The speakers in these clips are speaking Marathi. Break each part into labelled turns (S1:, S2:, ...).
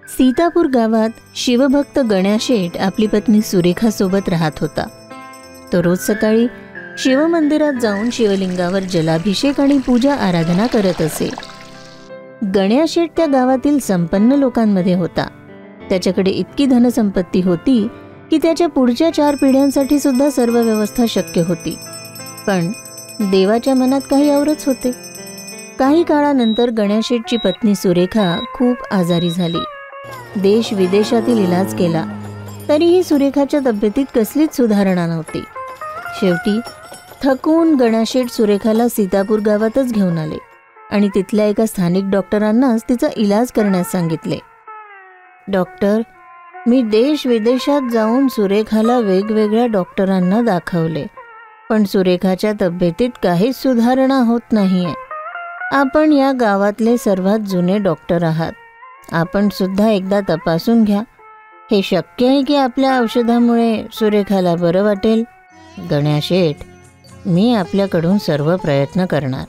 S1: सीतापूर गावात शिवभक्त गण्याशेठ आपली पत्नी सुरेखा सोबत राहत होता. तो रोज सकाळी शिवमंदिरात जाऊन शिवलिंगावर जलाभिषेक आणि पूजा आराधना करत असे. गण्याशेठ त्या गावातील संपन्न लोकांमध्ये होता. त्याच्याकडे इतकी धनसंपत्ती होती की त्याच्या पुढच्या 4 पिढ्यांसाठी सुद्धा सर्व व्यवस्था शक्य होती. पण देवाच्या मनात काही औरच होते. काही काळानंतर गण्याशेठची पत्नी सुरेखा खूप आजारी झाली. देश विदेशातील इलाज केला तरीही सुरेखाच्या तब्येतीत कसलीच सुधारणा नव्हती. शेवटी थकून गण्याशेठ सुरेखाला सीतापूर गावातच घेऊन आले आणि तिथल्या एका स्थानिक डॉक्टरांनाच तिचा इलाज करण्यास सांगितले. डॉक्टर, मी देश विदेशात जाऊन सुरेखाला वेगवेगळ्या डॉक्टरांना दाखवले, पण सुरेखाच्या तब्येतीत काहीच सुधारणा होत नाहीये. आपण या गावातले सर्वात जुने डॉक्टर आहात. आपण सुद्धा एकदा तपासून घ्या. हे शक्य आहे की आपल्या औषधामुळे सुरेखाला बरं वाटेल? गण्याशेठ, मी आपल्याकडून सर्व प्रयत्न करणार.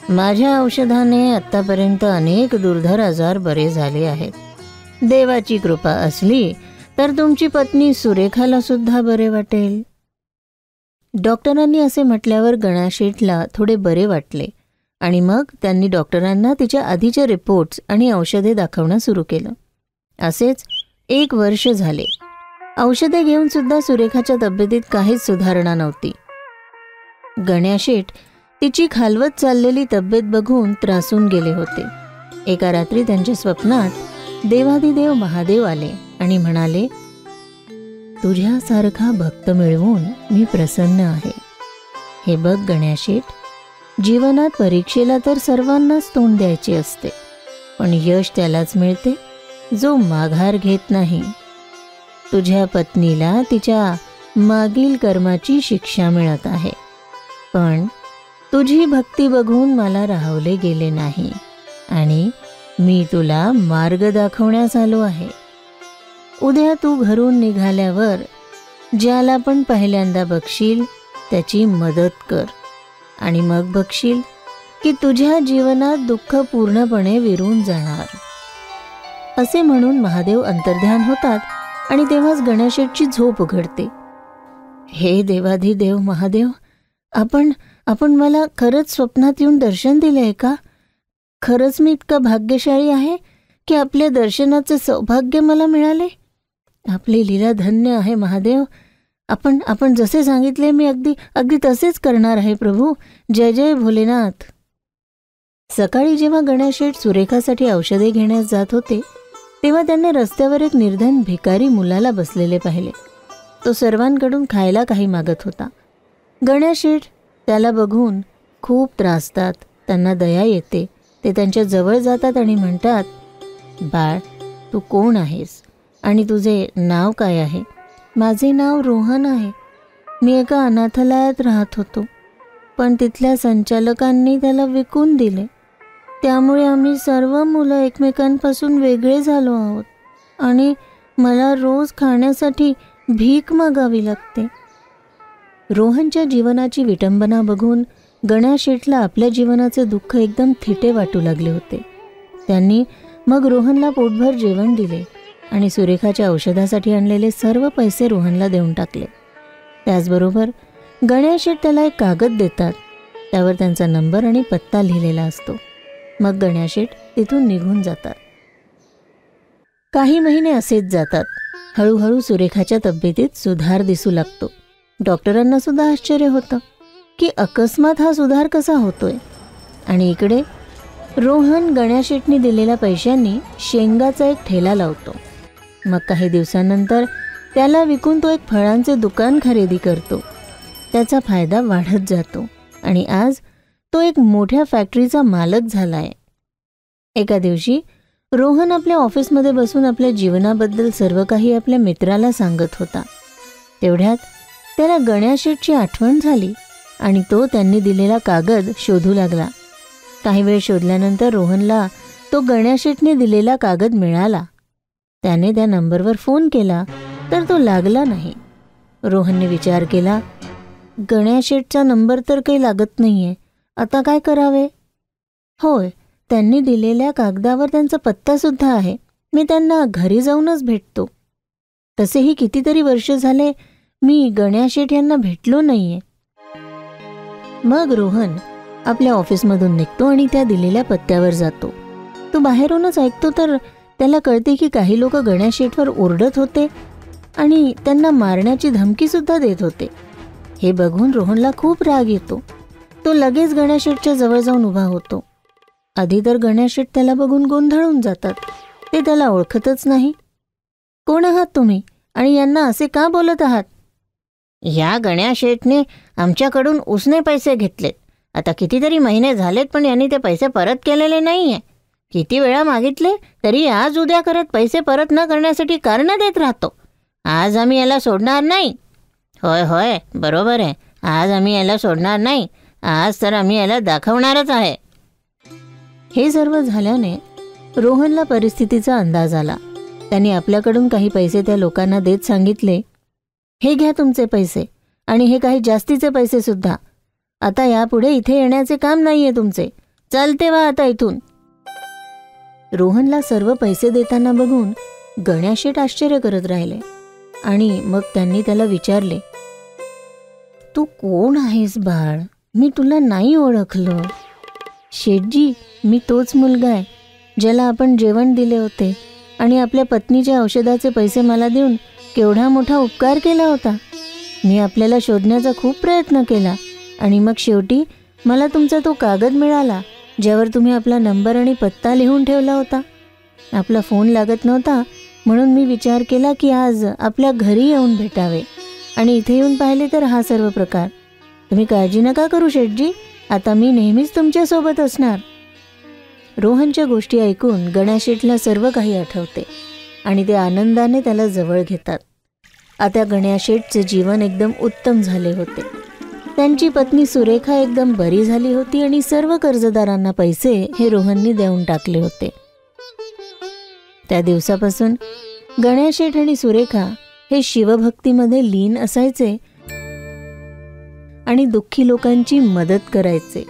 S1: माझ्या औषधाने आत्तापर्यंत अनेक दुर्धर आजार बरे झाले आहेत. देवाची कृपा असली तर तुमची पत्नी सुरेखाला सुद्धा बरे वाटेल. डॉक्टरांनी असे म्हटल्यावर गण्याशेठला थोडे बरे वाटले आणि मग त्यांनी डॉक्टरांना तिच्या आधीचे रिपोर्ट्स आणि औषधे दाखवणं सुरू केलं. असेच 1 वर्ष झाले. औषधे घेऊन सुद्धा सुरेखाच्या तब्येतीत काहीच सुधारणा नव्हती. गण्याशेठ तिची खालवत चाललेली तब्येत बघून त्रासून गेले होते. एका रात्री त्यांच्या स्वप्नात देवाधिदेव महादेव आले आणि म्हणाले, तुझ्यासारखा भक्त मिळवून मी प्रसन्न आहे. हे बघ गण्याशेठ, जीवनात परीक्षेला तर सर्वांनाच तोंड द्यायचे असते, पण यश त्यालाच मिळते जो माघार घेत नाही. तुझ्या पत्नीला तिच्या मागील कर्माची शिक्षा मिळत आहे, पण तुझी भक्ती बघून मला राहवले गेले नाही आणि मी तुला मार्ग दाखवण्यास आलो आहे. उद्या तू घरून निघाल्यावर ज्याला पण पहिल्यांदा बघशील त्याची मदत कर आणि मग बघशील की तुझ्या जीवनात दुःख पूर्णपणे विरून जाणार. असे म्हणून महादेव अंतर्ध्यान होतात आणि तेव्हाच गण्याशेठची झोप उघडते. हे देवाधिदेव महादेव, आपण मला खरंच स्वप्नात येऊन दर्शन दिले का? खरंच मी इतका भाग्यशाळी आहे की आपल्या दर्शनाचे सौभाग्य मला मिळाले? आपली लीला धन्य आहे महादेव. आपण जसे सांगितले मी अगदी तसेच करणार आहे प्रभू. जय जय भोलेनाथ. सकाळी जेव्हा गण्याशेठ सुरेखासाठी औषधे घेण्यास जात होते तेव्हा त्यांनी रस्त्यावर एक निर्धन भिकारी मुलाला बसलेले पाहिले. तो सर्वांकडून खायला काही मागत होता. गण्याशेठ त्याला बघून खूप त्रासतात. त्यांना दया येते. ते त्यांच्या जवळ जातात आणि म्हणतात, बाळ, तू कोण आहेस आणि तुझे नाव काय आहे? माझे नाव रोहन आहे. मी एका अनाथालयात राहत होतो, पण तिथल्या संचालकांनी त्याला विकून दिले. त्यामुळे आम्ही सर्व मुलं एकमेकांपासून वेगळे झालो आहोत आणि मला रोज खाण्यासाठी भीक मागावी लागते. रोहनच्या जीवनाची विटंबना बघून गण्याशेठला आपल्या जीवनाचे दुःख एकदम थिटे वाटू लागले होते. त्यांनी मग रोहनला पोटभर जेवण दिले आणि सुरेखाच्या औषधासाठी आणलेले सर्व पैसे रोहनला देऊन टाकले. त्याचबरोबर गण्याशेठ त्याला एक कागद देतात. त्यावर त्यांचा नंबर आणि पत्ता लिहिलेला असतो. मग गण्याशेठ तिथून निघून जातात. काही महिने असेच जातात. हळूहळू सुरेखाच्या तब्येतीत सुधार दिसू लागतो. डॉक्टरांना सुद्धा आश्चर्य होतं की अकस्मात हा सुधार कसा होतोय. आणि इकडे रोहन गण्याशेठनी दिलेल्या पैशांनी शेंगाचा एक ठेला लावतो. मग काही दिवसांनंतर त्याला विकून तो एक फळांचे दुकान खरेदी करतो. त्याचा फायदा वाढत जातो आणि आज तो एक मोठ्या फॅक्टरीचा मालक झालाय. एका दिवशी रोहन आपल्या ऑफिसमध्ये बसून आपल्या जीवनाबद्दल सर्व काही आपल्या मित्राला सांगत होता. तेवढ्यात त्याला गण्याशेठची आठवण झाली आणि तो त्यांनी दिलेला कागद शोधू लागला. काही वेळ शोधल्यानंतर रोहनला तो गण्याशेठने दिलेला कागद मिळाला. त्याने त्या नंबरवर फोन केला तर तो लागला नाही. रोहनने विचार केला, गण्याशेठचा नंबर तर काही लागत नाहीये, आता काय करावे? होय, त्यांनी दिलेल्या कागदावर त्यांचा पत्ता सुद्धा आहे. मी त्यांना घरी जाऊनच भेटतो. तसेही कितीतरी वर्ष झाले मी गण्या शेठ यांना भेटलो नाहीये. मग रोहन आपल्या ऑफिसमधून निघतो आणि त्या दिलेल्या पत्त्यावर जातो. तो बाहेरूनच ऐकतो तर त्याला कळते की काही लोक गण्या शेठवर ओरडत होते आणि त्यांना मारण्याची धमकी सुद्धा देत होते. हे बघून रोहनला खूप राग येतो. तो लगेच गण्या शेठच्या जवळ जाऊन उभा होतो. आधी तर गण्या शेठ त्याला बघून गोंधळून जातात. ते त्याला ओळखतच नाही. कोण आहात तुम्ही आणि यांना असे का बोलत आहात? या गण्या शेठने आमच्याकडून उसने पैसे घेतलेत. आता कितीतरी महिने झालेत पण यांनी ते पैसे परत केलेले नाहीये. किती वेळा मागितले तरी आज उद्या करत पैसे परत न करण्यासाठी कारणं देत राहतो. आज आम्ही याला सोडणार नाही. होय होय बरोबर आहे. आज आम्ही याला सोडणार नाही. आज तर आम्ही याला दाखवणारच आहे. हे सर्व झाल्याने रोहनला परिस्थितीचा अंदाज आला. त्यांनी आपल्याकडून काही पैसे त्या लोकांना देत सांगितले, हे घ्या तुमचे पैसे आणि हे काही जास्तीचे पैसे सुद्धा. आता यापुढे इथे येण्याचे काम नाहीये तुमचे. चलते वा आता इथून. रोहनला सर्व पैसे देताना बघून गण्या शेठ आश्चर्य करत राहिले आणि मग त्यांनी त्याला विचारले, तू कोण आहेस बाळ? मी तुला नाही ओळखलं. शेठजी, मी तोच मुलगा आहे ज्याला आपण जेवण दिले होते आणि आपल्या पत्नीच्या औषधाचे पैसे मला देऊन केवढा मोठा उपकार केला होता. मी आपल्याला शोधण्याचा खूप प्रयत्न केला आणि मग शेवटी मला तुमचा तो कागद मिळाला ज्यावर तुम्ही आपला नंबर आणि पत्ता लिहून ठेवला होता. आपला फोन लागत नव्हता म्हणून मी विचार केला की आज आपल्या घरी येऊन भेटावे आणि इथे येऊन पाहिले तर हा सर्व प्रकार. तुम्ही काळजी नका करू शेठजी, आता मी नेहमीच तुमच्यासोबत असणार. रोहनच्या गोष्टी ऐकून गण्या शेठला सर्व काही आठवते आणि ते आनंदाने त्याला जवळ घेतात. आता गण्या शेठचे जीवन एकदम उत्तम झाले होते. त्यांची पत्नी सुरेखा एकदम बरी झाली होती आणि सर्व कर्जदारांना पैसे हे रोहननी देऊन टाकले होते. त्या दिवसापासून गण्या शेठ आणि सुरेखा हे शिवभक्तीमध्ये लीन असायचे आणि दुःखी लोकांची मदत करायचे.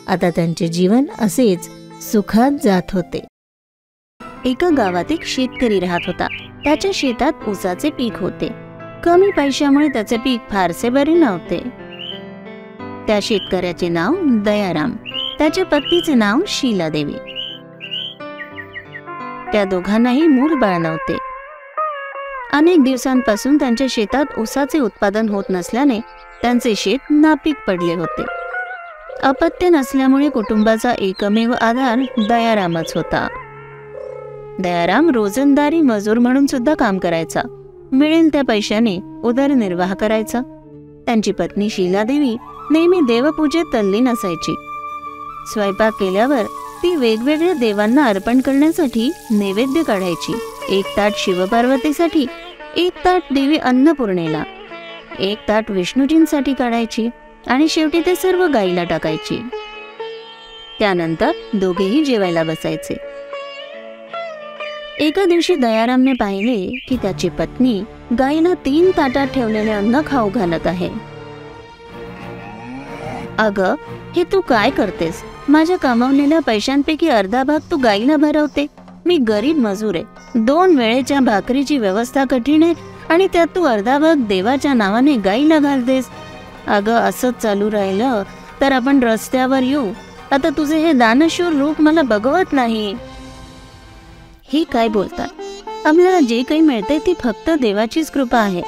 S1: आता त्यांचे जीवन असेच सुखात जात होते. एका गावात एक शेतकरी राहत होता. त्याच्या शेतात ऊसाचे पीक होते. कमी पैशामुळे त्याचे पीक फारसे बरे नव्हते. त्या शेतकऱ्याचे नाव दयाराम, त्याच्या पत्नीचे नाव शीलादेवी. त्या दोघांनाही मूल बाळ नव्हते. अनेक दिवसांपासून त्यांच्या शेतात ऊसाचे उत्पादन होत नसल्याने त्यांचे शेत नापीक पडले होते. अपत्य नसल्यामुळे कुटुंबाचा एकमेव आधार दयारामच होता. दयाराम रोजंदारी मजूर म्हणून सुद्धा काम करायचा. मिळेल त्या पैशाने उदरनिर्वाह करायचा. त्यांची पत्नी शीलादेवी नेहमी देवपूजेत तल्लीन असायची. स्वयंपाक केल्यावर ती वेगवेगळ्या देवांना अर्पण करण्यासाठी नैवेद्य काढायची. एक ताट शिवपार्वतीसाठी, एक ताट देवी अन्नपूर्णेला, एक ताट विष्णूजींसाठी काढायची आणि शेवटी ते सर्व गाईला टाकायची. त्यानंतर दोघेही जेवायला बसायचे. एका दिवशी दयारामने पाहिले की त्याची पत्नी गाईला 3 ताटात ठेवलेले अन्न खाऊ घालत आहे. अगं, हे तू काय करतेस? माझ्या कमावलेल्या पैशांपैकी अर्धा भाग तू गाईला भरवते. मी गरीब मजूर आहे. 2 वेळेच्या भाकरीची व्यवस्था कठीण आहे आणि त्यात तू अर्धा भाग देवाच्या नावाने गाईला घालतेस. अगं, असंच चालू राहिलं तर आपण रस्त्यावर येऊ. आता तुझे हे दानशूर रूप मला बघवत नाही. ही काय बोलतात? आपल्याला जे काही मिळते ती फक्त देवाचीच कृपा आहे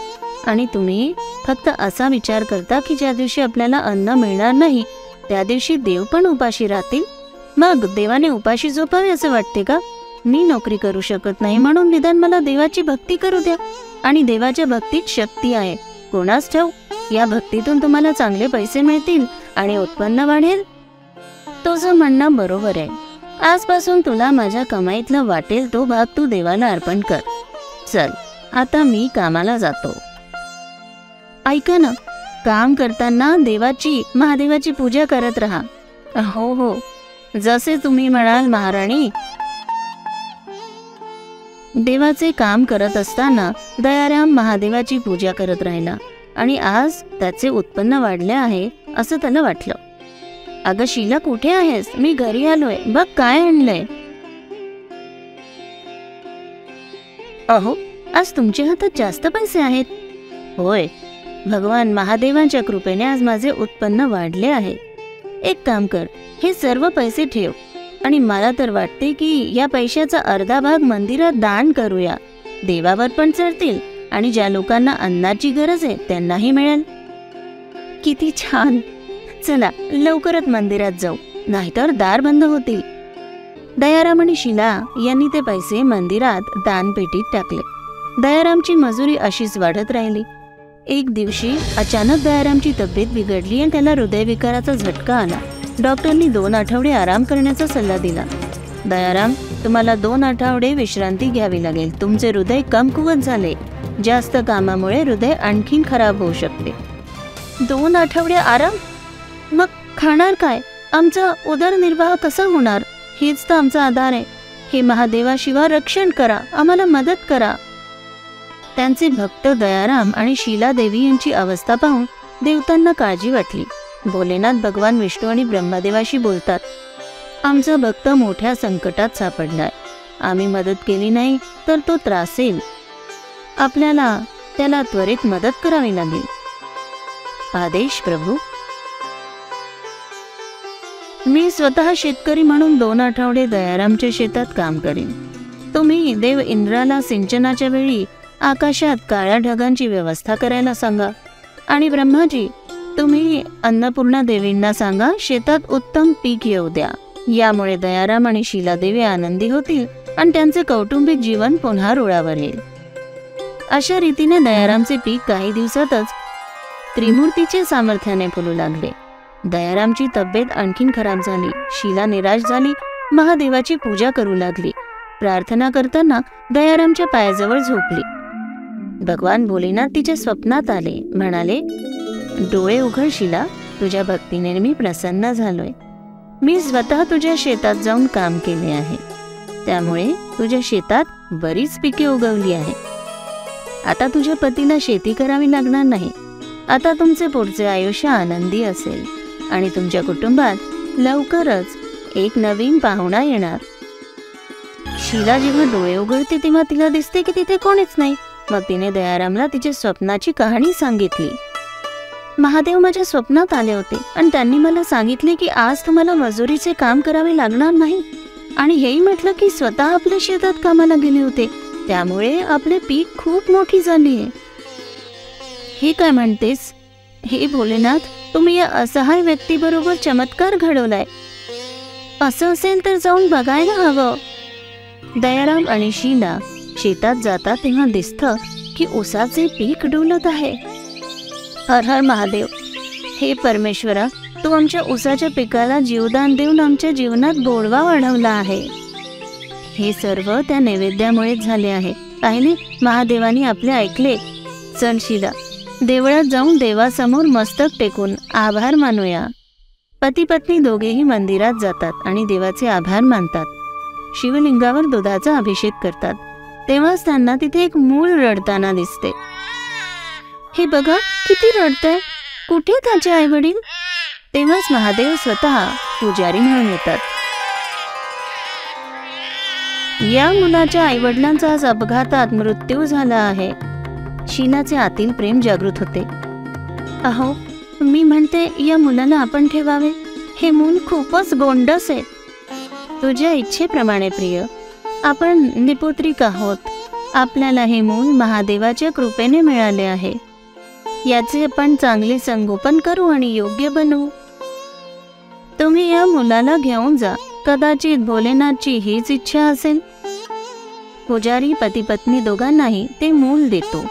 S1: आणि तुम्ही फक्त असा विचार करता की ज्या दिवशी आपल्याला अन्न मिळणार नाही त्या दिवशी देव पण उपाशी राहतील. मग देवाने उपाशी झोपावे असं वाटते का? मी नोकरी करू शकत नाही म्हणून निदान मला देवाची भक्ती करू द्या. आणि देवाच्या भक्तीत शक्ती आहे. कोणास ठाऊक, या भक्तीतून तुम्हाला चांगले पैसे मिळतील आणि उत्पन्न वाढेल. तुझं म्हणणं बरोबर आहे. आजपासून तुला माझ्या कमाईतलं वाटेल तो भाग तू देवाला अर्पण कर. चल, आता मी कामाला जातो. ऐका ना, काम करताना महादेवाची पूजा करत राहा. हो हो, जसे तुम्ही म्हणाल महाराणी. देवाचे काम करत असताना दयाराम महादेवाची पूजा करत राहिला आणि आज त्याचे उत्पन्न वाढले आहे असं त्याला वाटलं. अगं शीला, कुठे आहेस? मी घरी आलोय, बघ काय आणलंय. अहो, आज तुमच्या हातात जास्त पैसे आहेत. होय, भगवान महादेवांच्या कृपेने आज माझे उत्पन्न वाढले आहे. एक काम कर, हे सर्व पैसे ठेव आणि मला तर वाटते की या पैशाचा अर्धा भाग मंदिरात दान करूया. देवावर पण चढतील आणि ज्या लोकांना अन्नाची गरज आहे त्यांनाही मिळेल. किती छान. चला लवकरच मंदिरात जाऊ, नाहीतर दार बंद होतील. दयाराम आणि शीला यांनी ते पैसे मंदिरात दानपेटीत टाकले. दयारामची मजुरी अशीच वाढत राहिली. एक दिवशी अचानक दयारामची तब्येत बिघडली आणि त्याला हृदयविकाराचा झटका आला. डॉक्टरनी 2 आठवडे आराम करण्याचा सल्ला दिला. दयाराम, तुम्हाला 2 आठवडे विश्रांती घ्यावी लागेल. तुमचे हृदय कमकुवत झाले. जास्त कामामुळे हृदय आणखीन खराब होऊ शकते. 2 आठवडे आराम? मग खाणार काय? आमचा उदरनिर्वाह कसा होणार? हेच तर आमचा आधार आहे. हे महादेवाशिवाय रक्षण करा, आम्हाला मदत करा. त्यांचे भक्त दयाराम आणि शीला देवी यांची अवस्था पाहून देवतांना काळजी वाटली. भोलेनाथ भगवान विष्णू आणि ब्रह्मदेवाशी बोलतात, आमचा भक्त मोठ्या संकटात सापडलाय. आम्ही मदत केली नाही तर तो त्रासेल. आपल्याला त्याला त्वरित मदत करावी लागेल. आदेश प्रभू. मी स्वतः शेतकरी म्हणून 2 आठवडे दयारामच्या शेतात काम करीन. तुम्ही देव इंद्राला सिंचनाच्या वेळी आकाशात काळ्या ढगांची व्यवस्था करायला सांगा. आणि ब्रह्माजी, तुम्ही अन्नपूर्णा देवींना सांगा शेतात उत्तम पीक येऊ द्या. यामुळे दयाराम आणि शीला देवी आनंदी होतील आणि त्यांचे कौटुंबिक जीवन पुन्हा रुळावर येईल. अशा रीतीने दयारामचे पीक काही दिवसातच त्रिमूर्तीचे सामर्थ्याने फुलू लागले. दयारामची तब्येत आणखीन खराब झाली. शीला निराश झाली. महादेवाची पूजा करू लागली. प्रार्थना करताना दयारामच्या पायाजवळ झोपली. भगवान भोलेनाथ तिच्या स्वप्नात आले. म्हणाले, डोळे उघड शीला, तुझ्या भक्तीने मी प्रसन्न झालोय. मी स्वतः तुझ्या शेतात जाऊन काम केले आहे. त्यामुळे तुझ्या शेतात बरीच पिके उगवली आहे. आता तुझ्या पतीला शेती करावी लागणार नाही. आता तुमचे पुढचे आयुष्य आनंदी असेल आणि तुमच्या कुटुंबात लवकरच एक नवीन पाहुणा येणार. शीला जेव्हा डोळे उघडते तेव्हा तिला दिसते की तिथे कोणीच नाही. मग तिने दयारामला तिच्या स्वप्नाची कहाणी सांगितली. महादेव माझ्या स्वप्नात आले होते आणि त्यांनी मला सांगितले की आज तुम्हाला मजुरीचे काम करावे लागणार नाही. आणि हेही म्हटलं की स्वतः आपल्या शेतात कामाला गेले होते, त्यामुळे आपले पीक खूप मोठी झाली आहे. हे काय म्हणतेस? हे भोलेनाथ, तुम्ही या असहाय व्यक्तीबरोबर चमत्कार घडवलाय. असं असेल तर जाऊन बघायला हवं. दयाराम आणि शीला शेतात जातात तेव्हा दिसतं की ऊसाचे पीक डुलत आहे. हर हर महादेव. हे परमेश्वरा, तू आमच्या ऊसाच्या पिकाला जीवदान देऊन आमच्या जीवनात गोडवा वाढवला आहे. हे सर्व त्या नैवेद्यामुळेच झाले आहे. पाहिले, महादेवानी आपले ऐकले. चल शीला, देवळात जाऊन देवासमोर मस्तक टेकून आभार मानूया. पती पत्नी दोघेही मंदिरात जातात आणि देवाचे आभार मानतात. शिवलिंगावर दुधाचा अभिषेक करतात. तेव्हाच त्यांना तिथे एक मूल रडताना दिसते. हे बघा, किती रडतंय. कुठे त्याचे आई वडील? तेव्हाच महादेव स्वतः पुजारी म्हणून येतात. या मुलाच्या आईवडिलांचा आज अपघातात मृत्यू झाला आहे. शीलाचे आतील प्रेम जागृत होते. अहो, मी म्हणते या मुलाला आपण ठेवावे. हे मूल खूपच गोंडस आहे. तुझ्या इच्छेप्रमाणे प्रिय. आपण निपुत्रिक आहोत. आपल्याला हे मूल महादेवाच्या कृपेने मिळाले आहे. याचे आपण चांगले संगोपन करू आणि योग्य बनवू. तुम्ही या मुलाला घेऊन जा. कदाचित भोलेनाथची हीच इच्छा असेल. पुजारी पती पत्नी दोघांनाही ते मूल देतो.